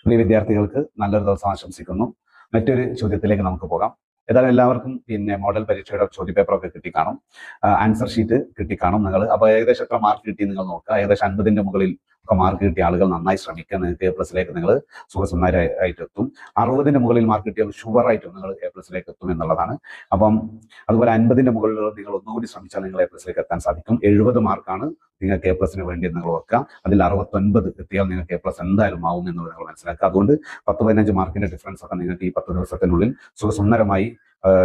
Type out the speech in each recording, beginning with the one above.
പ്രിയ വിദ്യാർത്ഥികൾക്ക് നല്ലൊരു ദിവസം ആശംസിക്കുന്നു. മറ്റൊരു ചോദ്യത്തിലേക്ക് നമുക്ക് പോകാം. ഏതായാലും എല്ലാവർക്കും മോഡൽ പരീക്ഷയുടെ ചോദ്യപേപ്പറൊക്കെ കിട്ടിക്കാണും, ആൻസർ ഷീറ്റ് കിട്ടിക്കാണും. നിങ്ങൾ അപ്പോൾ ഏകദേശം എത്ര മാർക്ക് കിട്ടി നിങ്ങൾ നോക്കുക. ഏകദേശം 50ന്റെ മുകളിൽ ഒക്കെ മാർക്ക് കിട്ടിയ ആളുകൾ നന്നായി ശ്രമിക്കുക. നിങ്ങൾക്ക് A+ലേക്ക് നിങ്ങൾ സുഖസുന്ദരമായിട്ട് എത്തും. 60ന്റെ മുകളിൽ മാർക്ക് കിട്ടിയാൽ ഷുവറായിട്ടും നിങ്ങൾ A+ലേക്ക് എത്തും എന്നുള്ളതാണ്. അപ്പം അതുപോലെ 50ന്റെ മുകളിൽ നിങ്ങൾ ഒന്നുകൂടി ശ്രമിച്ചാൽ നിങ്ങൾ A+ലേക്ക് എത്താൻ സാധിക്കും. 70 മാർക്കാണ് നിങ്ങൾക്ക് A+ന് വേണ്ടി നിങ്ങൾ ഓർക്കുക. അതിൽ 69 എത്തിയാൽ നിങ്ങൾക്ക് A+ എന്തായാലും ആവും എന്നുള്ളത് നിങ്ങൾ മനസ്സിലാക്കുക. അതുകൊണ്ട് 10-15 മാർക്കിന്റെ ഡിഫറൻസ് ഒക്കെ നിങ്ങൾക്ക് ഈ 10 ദിവസത്തിനുള്ളിൽ സുഖസുന്ദരമായി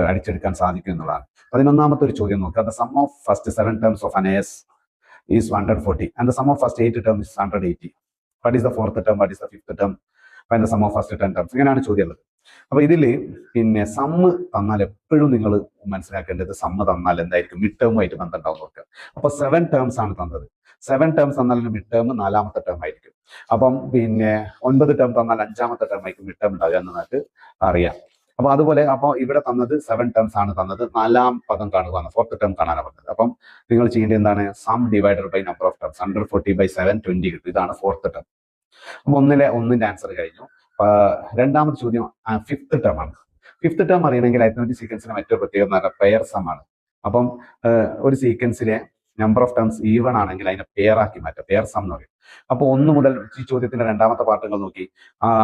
അടിച്ചെടുക്കാൻ സാധിക്കും എന്നുള്ളതാണ്. 11ാമത്തെ ഒരു ചോദ്യം നോക്കുക. The sum of first 7 terms of an AS is 140 and the sum of first 8 terms is 180. What is the fourth term? What is the fifth term? And the sum of first 10 terms. ഇങ്ങനെയാണ് ചോദ്യം ഉള്ളത്. അപ്പൊ ഇതില് sum തന്നാൽ എപ്പോഴും നിങ്ങൾ മനസ്സിലാക്കേണ്ടത് sum തന്നാൽ എന്തായിരിക്കും മിഡ് ടേമുമായിട്ട് ബന്ധമുണ്ടാവും നോക്കുക. അപ്പൊ 7 ടേംസ് ആണ് തന്നത്. 7 ടേംസ് തന്നാൽ മിഡ് ടേം 4ാമത്തെ ടേം ആയിരിക്കും. അപ്പം 9 ടേം തന്നാൽ 5ാമത്തെ ടേം ആയിരിക്കും മിഡ് ടേം ഉണ്ടാവുക എന്ന് നമുക്ക് അറിയാം. അപ്പൊ അതുപോലെ ഇവിടെ തന്നത് 7 ടേംസ് ആണ് തന്നത്. 4ാം പദം കാണുകയാണ്, ഫോർത്ത് ടേം കാണാനാണ് പറഞ്ഞത്. അപ്പം നിങ്ങൾ ചെയ്യേണ്ടത് എന്താണ്? Sum divided by number of terms. 140/7 20 കിട്ടും. ഇതാണ് ഫോർത്ത് ടേം. അപ്പൊ 1ന്റെ ആൻസർ കഴിഞ്ഞു. രണ്ടാമത്തെ ചോദ്യം ഫിഫ്ത്ത് ടേം ആണ്. ഫിഫ്ത്ത് ടേം അറിയണമെങ്കിൽ അരിത്മെറ്റിക് സീക്വൻസിന് മറ്റൊരു പ്രത്യേകത എന്ന് പറഞ്ഞാൽ പെയർ സം ആണ്. അപ്പം ഒരു സീക്വൻസിലെ നമ്പർ ഓഫ് ടേംസ് ഈവൺ ആണെങ്കിൽ അതിനെ പെയറാക്കി മാറ്റാം, പെയർ സം എന്ന് പറയും. അപ്പോൾ 1 മുതൽ ഈ ചോദ്യത്തിന്റെ രണ്ടാമത്തെ പാർട്ടുകൾ നോക്കി.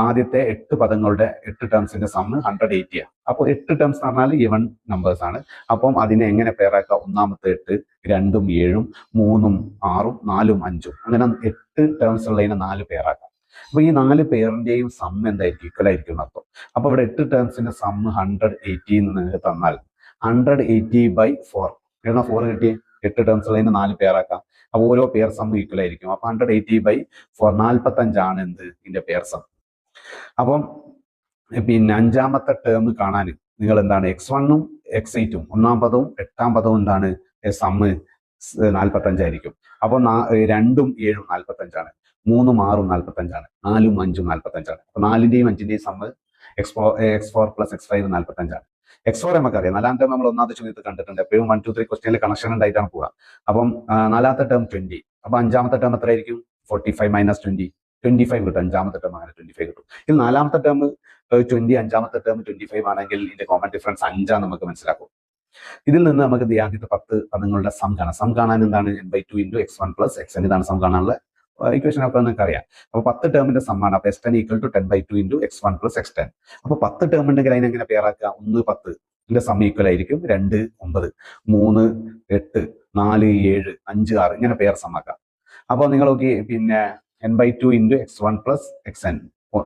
ആദ്യത്തെ 8 പദങ്ങളുടെ 8 ടേംസിന്റെ സമ്മ് 180 ആണ്. അപ്പോൾ 8 ടേംസ് എന്ന് പറഞ്ഞാൽ ഈവൺ നമ്പേഴ്സ് ആണ്. അപ്പം അതിനെ എങ്ങനെ പെയറാക്കാം? 1ാമത്തെ 8, 2ഉം 7ഉം 3ഉം 6ഉം 4ഉം 5ഉം അങ്ങനെ 8 ടേംസ് ഉള്ളതിനെ 4 പെയറാക്കാം. അപ്പൊ ഈ 4 പെയറിന്റെയും സം എന്തായിരിക്കും? ഈക്വൽ ആയിരിക്കും അർത്ഥം. അപ്പൊ ഇവിടെ 8 ടേംസിന്റെ സമ്മ് 180 എന്ന് നിങ്ങൾക്ക് തന്നാൽ 180/4 എന്ന 4 കിട്ടി. 8 ടേംസ് ഉള്ളതിന് 4 പെയറാക്കാം. അപ്പൊ ഓരോ പെയർ സം ഈക്വൽ ആയിരിക്കും. അപ്പൊ 180/4 45 ആണ് ഇതിന്റെ പെയർ സം. അപ്പം 5ാമത്തെ ടേം കാണാൻ നിങ്ങൾ എന്താണ്? x1ഉം x8ഉം 1ാം പദവും 8ാം പദവും എന്താണ്? സമ്മ് 45 ആയിരിക്കും. അപ്പൊ 2ഉം 7ഉം 45 ആണ്. 3ഉം 6ഉം 45 ആണ്. 4ഉം 5ഉം 45 ആണ്. അപ്പൊ 4ന്റെയും 5ന്റെയും സമ്മ് x4 + x5 45 ആണ്. x4 നമുക്കറിയാം. 4ാം ടേം നമ്മൾ 1ാമത്തെ ചോദ്യത്തിൽ കണ്ടിട്ടുണ്ട്. എപ്പോഴും 1 2 3 ക്വസ്റ്റ്യനിൽ കണക്ഷൻ ഉണ്ടായിട്ടാണ് പോവുക. അപ്പം 4ാമത്തെ ടേം 20. അപ്പൊ 5ാമത്തെ ടേം എത്രയായിരിക്കും? 45 - 20 25 കിട്ടും. 5ാമത്തെ ടേം അങ്ങനെ 25 കിട്ടും. ഇതിൽ 4ാമത്തെ ടേം 20, 5ാമത്തെ ടേം 25 ആണെങ്കിൽ ഇതിന്റെ കോമൺ ഡിഫറൻസ് 5 ആണ് നമുക്ക് മനസ്സിലാക്കും. ഇതിൽ നിന്ന് നമുക്ക് ആദ്യത്തെ 10 പദങ്ങളുടെ സം കാണാം. സം കാണാൻ എന്താണ്? n/2 × x1 + xn. ഇതാണ് സം കാണാനുള്ള ഇക്വേഷൻ ഒക്കെ നിങ്ങൾക്ക് അറിയാം. അപ്പൊ 10 ടേമിന്റെ സമ്മാണ്. അപ്പൊ x10 = 10/2 × x1 + x10. അപ്പൊ 10 ടേം ഉണ്ടെങ്കിൽ അതിനെങ്ങനെ പെയറാക്കുക? 1 10 ഇതിന്റെ സം ഈക്വൽ ആയിരിക്കും. 2 9 3 8 4 7 5 6 ഇങ്ങനെ പെയർ സമ്മാക്കാം. അപ്പോൾ നിങ്ങൾ നോക്കി n/2 × x1 + xn